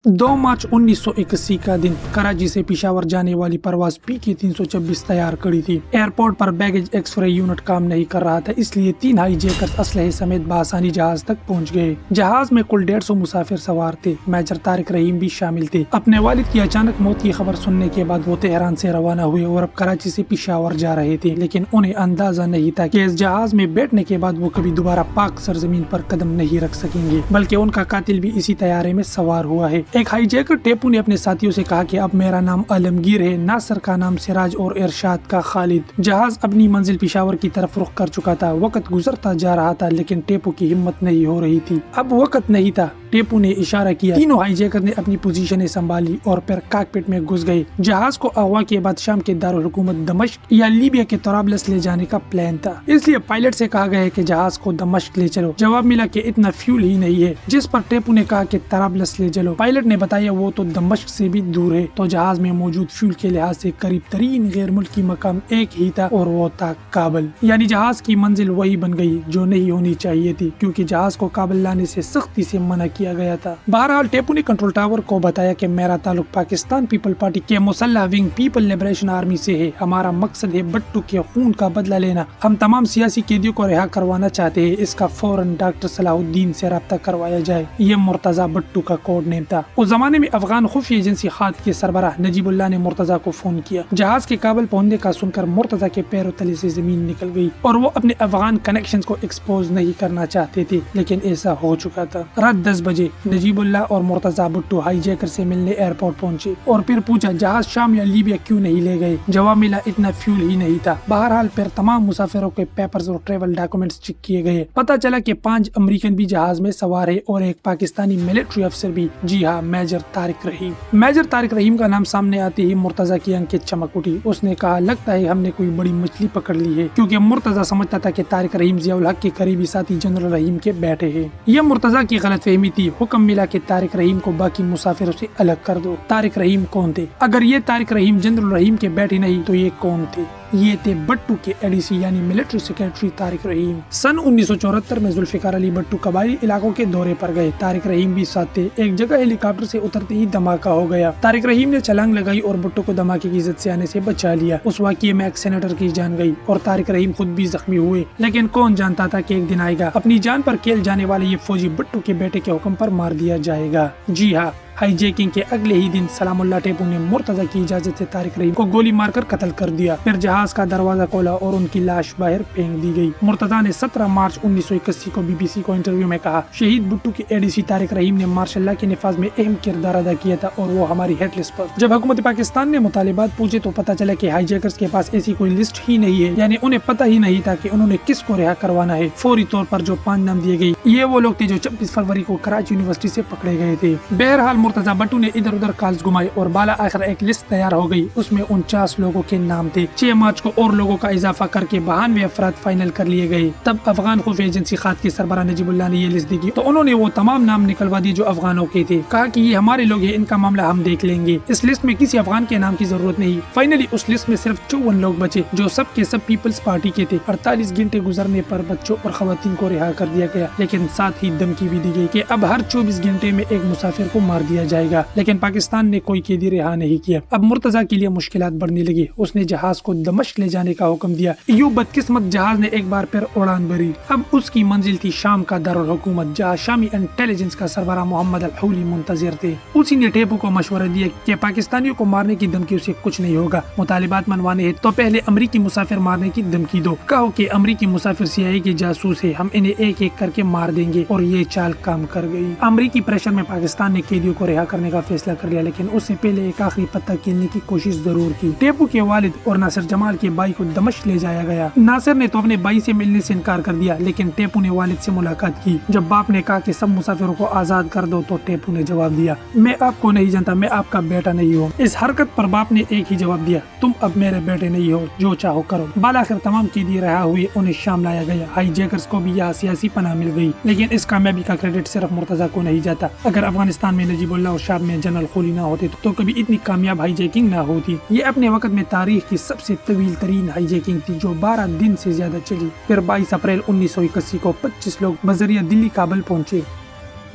2 मार्च 1981 का दिन कराची से पिशावर जाने वाली परवाज PK 326 तैयार खड़ी थी। एयरपोर्ट पर बैगेज एक्सरे यूनिट काम नहीं कर रहा था, इसलिए 3 हाईजैकर्स असलहे समेत बआसानी जहाज तक पहुंच गए। जहाज में कुल 150 मुसाफिर सवार थे। मेजर तारिक रहीम भी शामिल थे। अपने वालिद की अचानक मौत की खबर सुनने के बाद वो तेहरान से रवाना हुए और अब कराची से पिशावर जा रहे थे, लेकिन उन्हें अंदाजा नहीं था कि इस जहाज में बैठने के बाद वो कभी दोबारा पाक सरजमीन पर कदम नहीं रख सकेंगे, बल्कि उनका कातिल भी इसी तैयारे में सवार हुआ है। एक हाईजैकर टेपू ने अपने साथियों से कहा कि अब मेरा नाम आलमगीर है, नासिर का नाम सिराज और इरशाद का खालिद। जहाज अपनी मंजिल पिशावर की तरफ रुख कर चुका था। वक्त गुजरता जा रहा था, लेकिन टेपू की हिम्मत नहीं हो रही थी। अब वक्त नहीं था। टेपू ने इशारा किया। तीनों हाईजैकर ने अपनी पोजीशनें संभाली और फिर कॉकपिट में घुस गए। जहाज को अगवा के बाद शाम के दारुल हुकूमत दमिश्क या लीबिया के तराबलस ले जाने का प्लान था, इसलिए पायलट से कहा गया कि जहाज को दमिश्क ले चलो। जवाब मिला कि इतना फ्यूल ही नहीं है, जिस पर टेपू ने कहा कि तराबलस ले चलो। पायलट ने बताया वो तो दमिश्क से भी दूर है। तो जहाज में मौजूद फ्यूल के लिहाज से करीब तरीन गैर मुल्की मकाम एक ही था और वो था काबल। यानी जहाज की मंजिल वही बन गई जो नहीं होनी चाहिए थी, क्योंकि जहाज को काबल लाने से सख्ती से मना किया गया था। बहरहाल टेपू ने कंट्रोल टावर को बताया कि मेरा ताल्लुक पाकिस्तान पीपल पार्टी के मुसल्लह विंग पीपल लिबरेशन आर्मी से है। हमारा मकसद है भट्टू के खून का बदला लेना। हम तमाम सियासी कैदियों को रिहा करवाना चाहते हैं। इसका फौरन डॉक्टर सलाहुद्दीन से राब्ता करवाया जाए। ये मुर्तजा भट्टू का कोड नेम था। उस जमाने में अफगान खुफिया एजेंसी खात के सरबराह नजीबुल्लाह ने मुर्तजा को फोन किया। जहाज के काबल पहुंचने का सुनकर मुर्तजा के पैरों तले से जमीन निकल गई और वो अपने अफगान कनेक्शंस को एक्सपोज नहीं करना चाहते थे, लेकिन ऐसा हो चुका था। रात 10 बजे नजीबुल्लाह और मुर्तजा भट्टू हाईजैकर से मिलने एयरपोर्ट पहुंचे और फिर पूछा जहाज शाम या लीबिया क्यों नहीं ले गए। जवाब मिला इतना फ्यूल ही नहीं था। बहरहाल फिर तमाम मुसाफिरों के पेपर्स और ट्रेवल डॉक्यूमेंट्स चेक किए गए। पता चला कि 5 अमेरिकन भी जहाज में सवार है और एक पाकिस्तानी मिलिट्री अफसर भी। जी हाँ, मेजर तारिक रहीम। मेजर तारिक रहीम का नाम सामने आते ही मुर्तजा की आंखें चमक उठी। उसने कहा लगता है हमने कोई बड़ी मछली पकड़ ली है, क्योंकि मुर्तजा समझता था कि तारिक रहीम जियाउल हक के करीबी साथी जनरल रहीम के बैठे हैं। यह मुर्तजा की गलतफहमी थी। हुक्म मिला कि तारिक रहीम को बाकी मुसाफिरों से अलग कर दो। तारिक रहीम कौन थे? अगर ये तारिक रहीम जनरल रहीम के बैठे नहीं तो ये कौन थे? ये थे भट्टू के एडीसी यानी मिलिट्री सेक्रेटरी तारिक रहीम। सन 1974 में जुल्फिकार अली भट्टू कबायली इलाकों के दौरे पर गए। तारिक रहीम भी साथ थे। एक जगह हेलीकॉप्टर से उतरते ही धमाका हो गया। तारिक रहीम ने छलांग लगाई और भट्टू को धमाके की जद से आने से बचा लिया। उस वाक़ये में एक सेनेटर की जान गई और तारिक रहीम खुद भी जख्मी हुए, लेकिन कौन जानता था कि एक दिन आएगा अपनी जान पर खेल जाने वाले ये फौजी भट्टू के बेटे के हुक्म पर मार दिया जाएगा। जी हाँ, हाईजैकिंग के अगले ही दिन सलामुल्लाह टेपू ने मुर्तजा की इजाजत से तारिक रहीम को गोली मारकर कत्ल कर दिया। फिर जहाज का दरवाजा खोला और उनकी लाश बाहर फेंक दी गई। मुर्तजा ने 17 मार्च 1981 को BBC को इंटरव्यू में कहा, शहीद भट्टू के एडीसी तारिक रहीम ने मार्शल के निफाज में अहम किरदार अदा किया था और वो हमारी हिट लिस्ट पर। जब हुकूमत पाकिस्तान ने मुतालिबात पूछे तो पता चला कि हाईजैकर्स के पास ऐसी कोई लिस्ट ही नहीं है, यानी उन्हें पता ही नहीं था कि उन्होंने किसको रिहा करवाना है। फौरी तौर पर जो 5 नाम दिए गए, ये वो लोग थे जो 26 फरवरी को कराची यूनिवर्सिटी से पकड़े गए थे। बहरहाल मुर्तजा भट्टू ने इधर उधर काल्स घुमाए और बाला आखिर एक लिस्ट तैयार हो गई। उसमें 49 लोगों के नाम थे। 6 मार्च को और लोगों का इजाफा करके 92 अफराद फाइनल कर लिए गए। तब अफगान खुफिया एजेंसी खात के सरबराह नजीबुल्लाह ने ये लिस्ट दी तो उन्होंने वो तमाम नाम निकलवा दिए जो अफगानों के थे। कहा कि ये हमारे लोग हैं, इनका मामला हम देख लेंगे। इस लिस्ट में किसी अफगान के नाम की जरूरत नहीं। फाइनली उस लिस्ट में सिर्फ 54 लोग बचे जो सब के सब पीपल्स पार्टी के थे। 48 घंटे गुजरने पर बच्चों और खवातीन को रिहा कर दिया गया, लेकिन साथ ही धमकी भी दी गई कि अब हर 24 घंटे में एक मुसाफिर को मार दिया जाएगा। लेकिन पाकिस्तान ने कोई कैदी रिहा नहीं किया। अब मुर्तजा के लिए मुश्किलात बढ़ने लगी। उसने जहाज को दमिश्क ले जाने का हुक्म दिया। यूं बदकिस्मत जहाज ने एक बार फिर उड़ान भरी। अब उसकी मंजिल थी शाम का दारुल हुकूमत, जहाँ शामी इंटेलिजेंस का सरबराह मोहम्मद अल हौली मुंतजिर थे। उसी ने टेपू को मशवरा दिया कि पाकिस्तानियों को मारने की धमकी से कुछ नहीं होगा। मुतालिबात मनवाने हैं तो पहले अमरीकी मुसाफिर मारने की धमकी दो। कहो कि अमरीकी मुसाफिर CIA के जासूस है, हम इन्हें एक एक करके मार देंगे। और ये चाल काम कर गई। अमरीकी प्रेशर में पाकिस्तान ने कैदियों को रिहा करने का फैसला कर लिया, लेकिन उससे पहले एक आखिरी पत्ता खेलने की कोशिश जरूर की। टेपू के वालिद और नासिर जमाल के भाई को दमिश्क ले जाया गया। नासिर ने तो अपने भाई से मिलने से इनकार कर दिया, लेकिन टेपू ने वालिद से मुलाकात की। जब बाप ने कहा कि सब मुसाफिरों को आजाद कर दो तो टेपू ने जवाब दिया, मैं आपको नहीं जानता, मैं आपका बेटा नहीं हूँ। इस हरकत पर बाप ने एक ही जवाब दिया, तुम अब मेरे बेटे नहीं हो, जो चाहो करो। बालाखिर तमाम कैदी रहा हुए उन्हें शाम लाया गया। हाईजैकर्स को भी यहाँ सियासी पनाह मिल गई, लेकिन इस कामयाबी का क्रेडिट सिर्फ मुर्तजा को नहीं जाता। अगर अफगानिस्तान में नजीबुल्लाह और शाम में जनरल खोली ना होते तो कभी इतनी कामयाब हाईजैकिंग ना होती। ये अपने वक्त में तारीख की सबसे तवील तरीन हाईजैकिंग थी, जो 12 दिन से ज्यादा चली। फिर 22 अप्रैल 1981 को 25 लोग बजरिया दिल्ली काबल पहुंचे।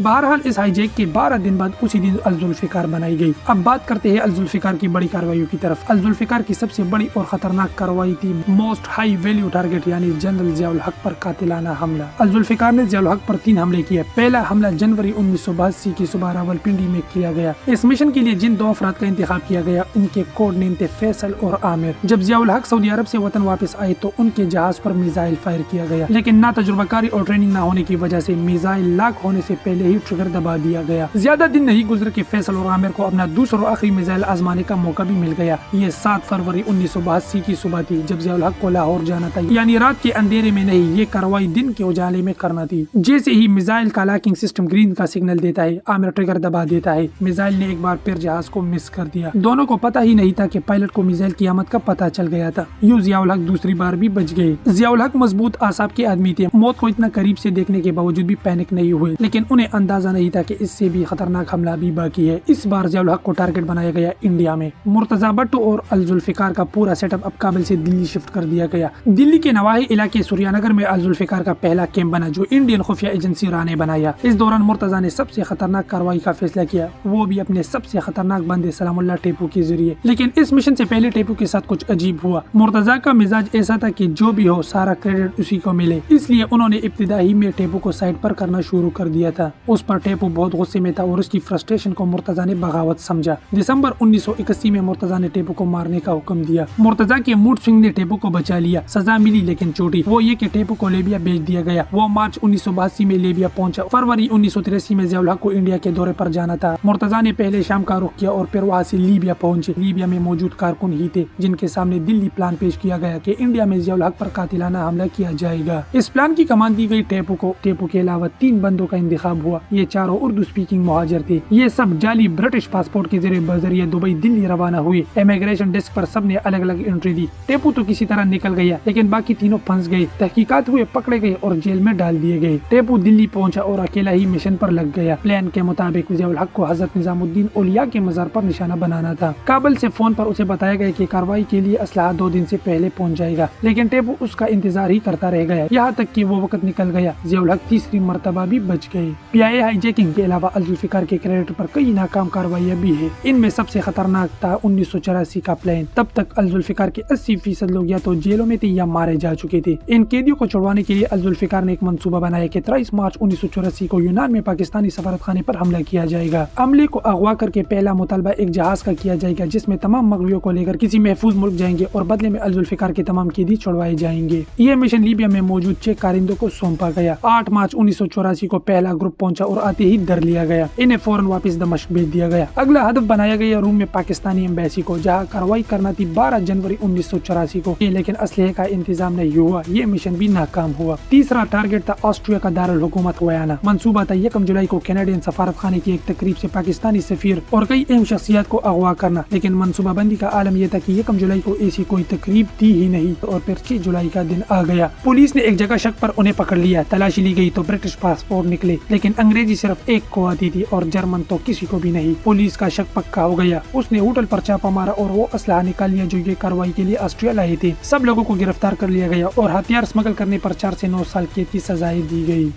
बहरहाल इस हाईजैक के 12 दिन बाद उसी दिन अल-जुल्फिकार बनाई गई। अब बात करते हैं अल-जुल्फिकार की बड़ी कार्रवाइयों की तरफ। अल-जुल्फिकार की सबसे बड़ी और खतरनाक कार्रवाई थी मोस्ट हाई वैल्यू टारगेट यानी जनरल जियाउल हक पर कातिलाना हमला। अल-जुल्फिकार ने जियाउल हक पर 3 हमले किए। पहला हमला जनवरी 1982 की सुबह रावलपिंडी में किया गया। इस मिशन के लिए जिन 2 अफराद का इंतखाब किया गया इनके कोड नेम थे फैसल और आमिर। जब जियाउल हक सऊदी अरब से वतन वापस आए तो उनके जहाज पर मिसाइल फायर किया गया, लेकिन ना तजुर्बाकारी और ट्रेनिंग न होने की वजह से मिसाइल लॉक होने से पहले ही ट्रिगर दबा दिया गया। ज्यादा दिन नहीं गुजरे कि फैसल और आमिर को अपना दूसरा और आखिरी मिसाइल आजमाने का मौका भी मिल गया। ये 7 फरवरी 1982 की सुबह थी जब जियाउल हक को लाहौर जाना था, यानी रात के अंधेरे में नहीं, ये कार्रवाई दिन के उजाले में करना थी। जैसे ही मिसाइल का लॉकिंग सिस्टम ग्रीन का सिग्नल देता है, आमिर ट्रिगर दबा देता है। मिसाइल ने एक बार फिर जहाज को मिस कर दिया। दोनों को पता ही नहीं था कि पायलट को मिसाइल की आमद का पता चल गया था। यूं जियाउल हक दूसरी बार भी बच गए। जियाउल हक मजबूत आसाब के आदमी थे। मौत को इतना करीब से देखने के बावजूद भी पैनिक नहीं हुए, लेकिन उन्हें अंदाजा नहीं था कि इससे भी खतरनाक हमला भी बाकी है। इस बार जियाउल हक को टारगेट बनाया गया इंडिया में। मुर्तजा भट्टो और अल-जुल्फिकार का पूरा सेटअप अब काबुल से दिल्ली शिफ्ट कर दिया गया। दिल्ली के नवाही इलाके सूर्यानगर में अल-जुल्फिकार का पहला कैंप बना जो इंडियन खुफिया एजेंसी रा ने बनाया। इस दौरान मुर्तजा ने सबसे खतरनाक कार्रवाई का फैसला किया, वो भी अपने सबसे खतरनाक बंदे सलामुल्लाह टेपू के जरिए। लेकिन इस मिशन से पहले टेपू के साथ कुछ अजीब हुआ। मुर्तजा का मिजाज ऐसा था कि जो भी हो सारा क्रेडिट उसी को मिले, इसलिए उन्होंने इब्तिदाई में टेपू को साइड पर करना शुरू कर दिया था। उस पर टेपू बहुत गुस्से में था और उसकी फ्रस्ट्रेशन को मुर्तजा ने बगावत समझा। दिसंबर 1981 में मुर्तजा ने टेपू को मारने का हुक्म दिया। मुर्तजा के मूड स्विंग ने टेपू को बचा लिया। सजा मिली लेकिन चोटी, वो ये कि टेपू को लीबिया भेज दिया गया। वो मार्च 1982 में लीबिया पहुंचा। फरवरी 1983 में जियाउल हक को इंडिया के दौरे पर जाना था। मुर्तजा ने पहले शाम का रुख किया और फिर वहाँ से लीबिया पहुंचे। लीबिया में मौजूद कारकुन ही थे जिनके सामने दिल्ली प्लान पेश किया गया कि इंडिया में जियाउल हक पर कातिलाना हमला किया जाएगा। इस प्लान की कमान दी गई टेपू को। टेपू के अलावा 3 बंदों का इंतखाब हुआ। ये चारों उर्दू स्पीकिंग मुहाजिर थे। ये सब जाली ब्रिटिश पासपोर्ट के जरिए दुबई दिल्ली रवाना हुए। इमिग्रेशन डेस्क पर सबने अलग अलग एंट्री दी। टेपू तो किसी तरह निकल गया, लेकिन बाकी तीनों फंस गए। तहकीकात हुए, पकड़े गए और जेल में डाल दिए गए। टेपू दिल्ली पहुंचा और अकेला ही मिशन पर लग गया। प्लान के मुताबिक जियाउल हक को हजरत निजामुद्दीन औलिया के मजार पर निशाना बनाना था। काबुल से फोन पर उसे बताया गया कि कार्रवाई के लिए असलहा 2 दिन से पहले पहुंच जाएगा, लेकिन टेपू उसका इंतजार ही करता रह गया। यहाँ तक कि वो वक्त निकल गया। जियाउल हक तीसरी मर्तबा भी बच गए। PIA हाईजैकिंग के अलावा अल-जुल्फिकार के क्रेडिट पर कई नाकाम कार्रवाइयां भी है। इनमें सबसे खतरनाक था 1984 का प्लान। तब तक अल-जुल्फिकार के 80% लोग या तो जेलों में थे या मारे जा चुके थे। इन कैदियों को छुड़वाने के लिए अल-जुल्फिकार ने एक मंसूबा बनाया कि 23 मार्च 1984 को यूनान में पाकिस्तानी सफारतखाने पर हमला किया जाएगा। अमले को अगवा करके पहला मुतालबा एक जहाज का किया जाएगा जिसमें तमाम मगवियों को लेकर किसी महफूज मुल्क जाएंगे और बदले में अल-जुल्फिकार के तमाम कैदी छुड़वाए जाएंगे। ये मिशन लीबिया में मौजूद 6 कारिंदों को सौंपा गया। 8 मार्च 1984 को पहला ग्रुप पहुंचा और आते ही धर लिया गया। इन्हें फौरन वापस दमिश्क भेज दिया गया। अगला हदफ बनाया गया रूम में पाकिस्तानी एम्बेसी को, जहां कार्रवाई करना थी 12 जनवरी 1984 को, लेकिन असलहे का इंतजाम नहीं हुआ। ये मिशन भी नाकाम हुआ। तीसरा टारगेट था ऑस्ट्रिया का दारुल हुकूमत वयाना। मंसूबा था 1 जुलाई को कैनेडियन सफारतखाने की एक तकरीब से पाकिस्तानी सफीर और कई अहम शख्सियत को अगवा करना, लेकिन मंसूबा बंदी का आलम यह था कि 1 जुलाई को ऐसी कोई तकरीब थी ही नहीं और फिर 6 जुलाई का दिन आ गया। पुलिस ने एक जगह शक पर उन्हें पकड़ लिया। तलाशी ली गई तो ब्रिटिश पासपोर्ट निकले, लेकिन अंग्रेजी सिर्फ एक को आती थी और जर्मन तो किसी को भी नहीं। पुलिस का शक पक्का हो गया। उसने होटल पर छापा मारा और वो असलहा निकाल लिया जो ये कार्रवाई के लिए ऑस्ट्रिया लाए थे। सब लोगों को गिरफ्तार कर लिया गया और हथियार स्मगल करने पर 4 से 9 साल कैद की सजाएं दी गई।